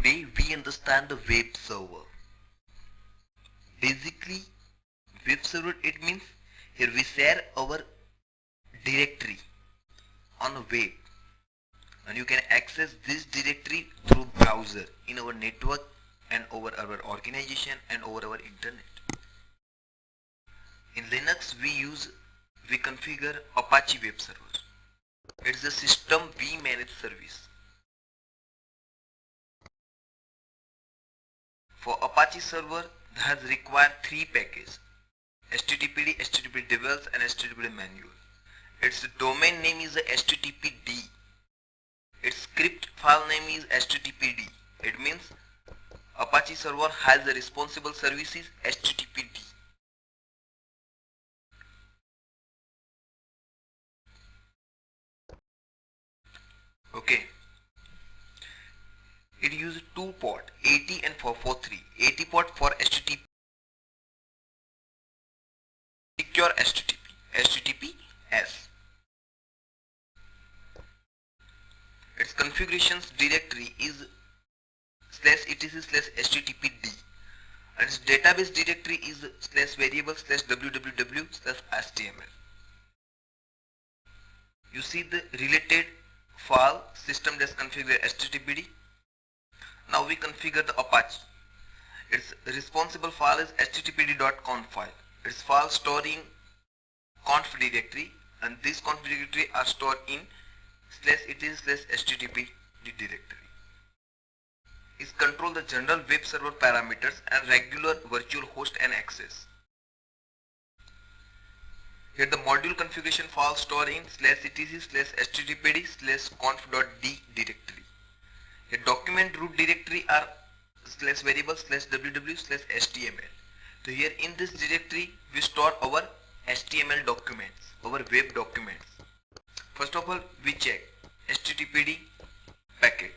Today we understand the web server. Basically, web server, it means here we share our directory on a web, and you can access this directory through browser in our network and over our organization and over our internet. In Linux we configure Apache web server. It's a system we manage service. For Apache server has required three packages: HTTPD, HTTP develops and HTTPD manual. Its domain name is HTTPD. Its script file name is HTTPD. It means Apache server has the responsible services HTTPD. Okay. It uses two port 80 and 443. 80 port for HTTP, secure HTTPS. Its configurations directory is /etc/httpd, and its database directory is /variable/www/html. You see the related file system.configure httpd. Now we configure the Apache. Its responsible file is httpd.conf file. Its file stored in conf directory, and this conf directory are stored in /etc/httpd directory. It controls the general web server parameters and regular virtual host and access. Here the module configuration file stored in /etc/httpd/conf.d directory. The document root directory are /variable/www/html. So here in this directory we store our HTML documents, our web documents. First of all we check httpd packet.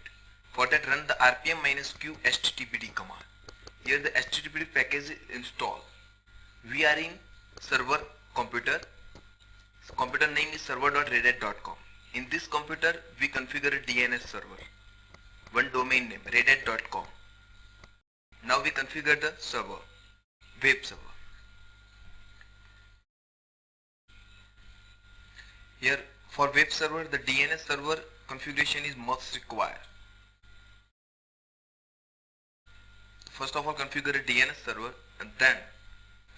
For that run the rpm-q httpd command. Here the httpd package is installed. We are in server computer. Computer name is server.redhat.com. In this computer we configure a DNS server. One domain name redhat.com. Now we configure the server, web server. Here for web server the DNS server configuration is must required. First of all configure a DNS server and then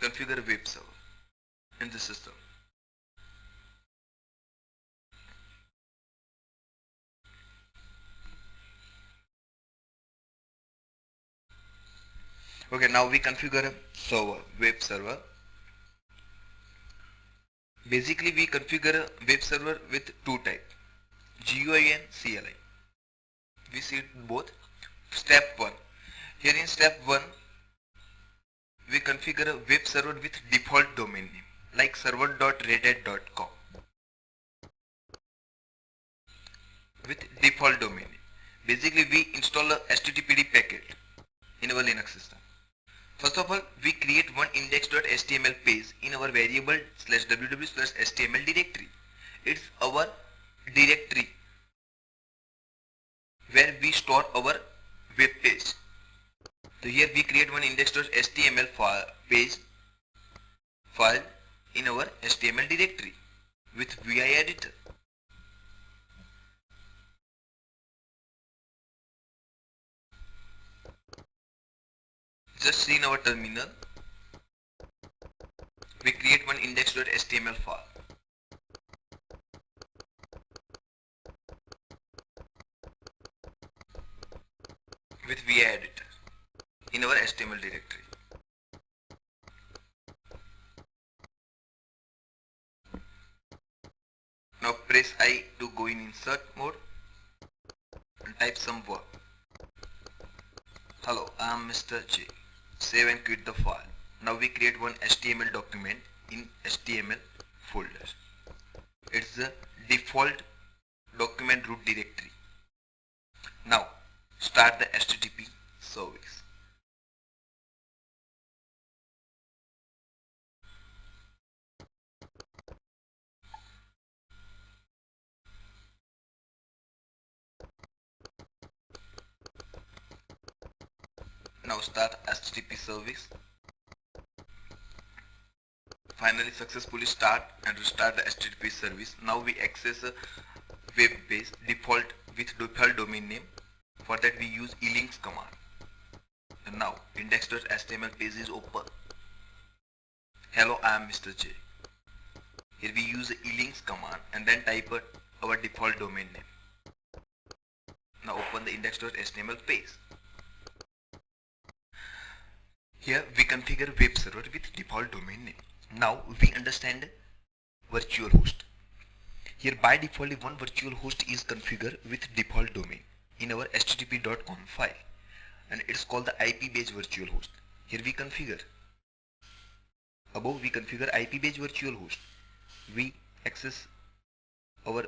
configure a web server in the system. Okay, now we configure a server, web server. Basically we configure a web server with two types, GUI and CLI. We see both. Step 1. Here in step 1 we configure a web server with default domain name like server.redhat.com with default domain name. Basically we install a HTTPD packet in our Linux system. First of all we create one index.html page in our variable /www/html directory. It's our directory where we store our web page. So here we create one index.html file in our HTML directory with VI editor. Just see in our terminal, we create one index.html file. With VI editor in our HTML directory. Now press I to go in insert mode and type some word. Hello, I am Mr. J. Save and quit the file. Now we create one HTML document in HTML folder. It's the default document root directory. Now start the HTTP service. Now start HTTP service. Finally successfully start and restart the HTTP service. Now we access a web page with default domain name. For that we use elinks command. And now index.html page is open. Hello, I am Mr. J. Here we use the elinks command and then type our default domain name. Now open the index.html page. Here we configure web server with default domain name. Now we understand virtual host. Here by default one virtual host is configured with default domain in our http.conf file, and it's called the IP-based virtual host. Here we configure. Above we configure IP-based virtual host. We access our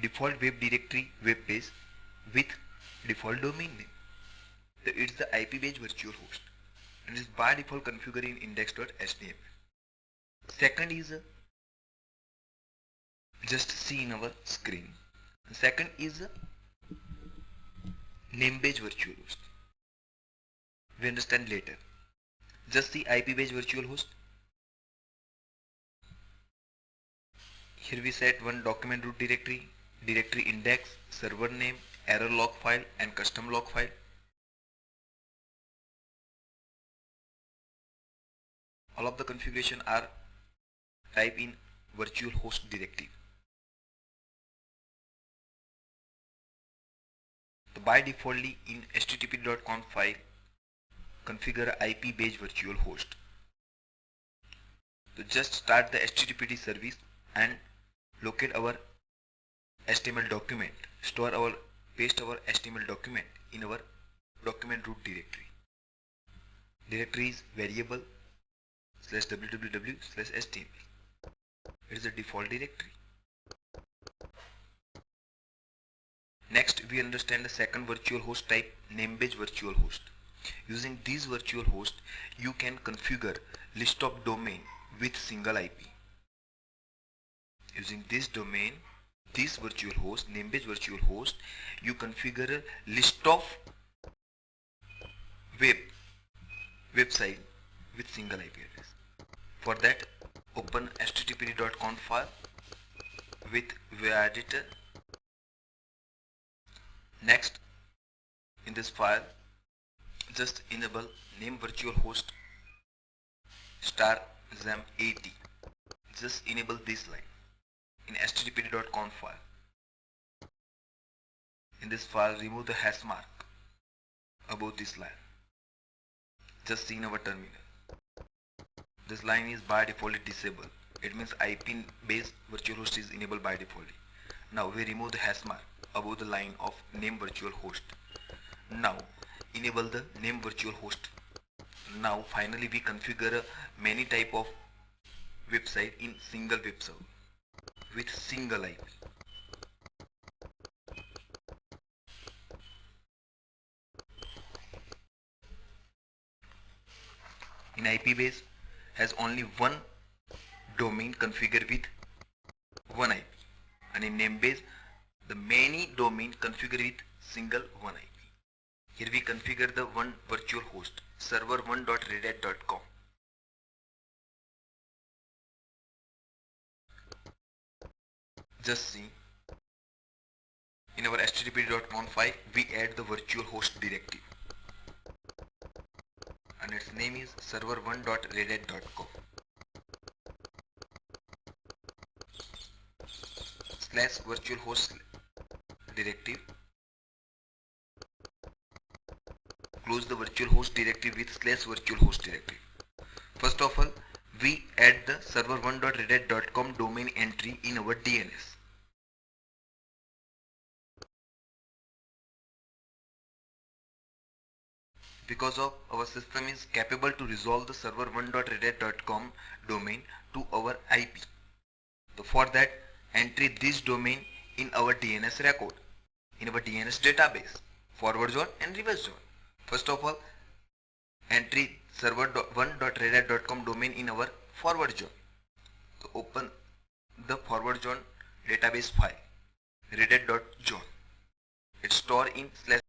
default web directory web page with default domain name. So it's the IP-based virtual host and is by default configured in index.html. Second is just see in our screen. Second is name-based virtual host. We understand later. Just the IP-based virtual host. Here we set one document root directory, directory index, server name, error log file and custom log file. All of the configuration are type in virtual host directive. So by defaultly in http.conf file configure IP based virtual host. So just start the HTTPD service and locate our HTML document. Paste our HTML document in our document root directory. Directory is variable /www/html. It is the default directory. Next we understand the second virtual host type, name-based virtual host. Using this virtual host you can configure list of domain with single IP. Using this virtual host, name-based virtual host, you configure a list of website with single IP address. For that open httpd.conf file with web editor. Next in this file just enable name virtual host *xam80. Just enable this line in httpd.conf file. In this file remove the hash mark above this line. Just see in our terminal. This line is by default disabled. It means IP based virtual host is enabled by default. Now we remove the hash mark above the line of name virtual host. Now enable the name virtual host. Now finally we configure many type of website in single web server with single IP. In IP base has only one domain configured with one IP, and in name base the many domain configured with single one IP. Here we configure the one virtual host server1.redhat.com. Just see in our http.conf file we add the virtual host directive and its name is server1.redhat.com / virtual host directive. Close the virtual host directive with / virtual host directive. First of all we add the server1.redhat.com domain entry in our DNS. Because of our system is capable to resolve the server1.redhat.com domain to our IP. So for that entry this domain in our DNS record, in our DNS database, forward join and reverse join. First of all entry server1.redhat.com domain in our forward join. So open the forward join database file redhat.join. It's stored in //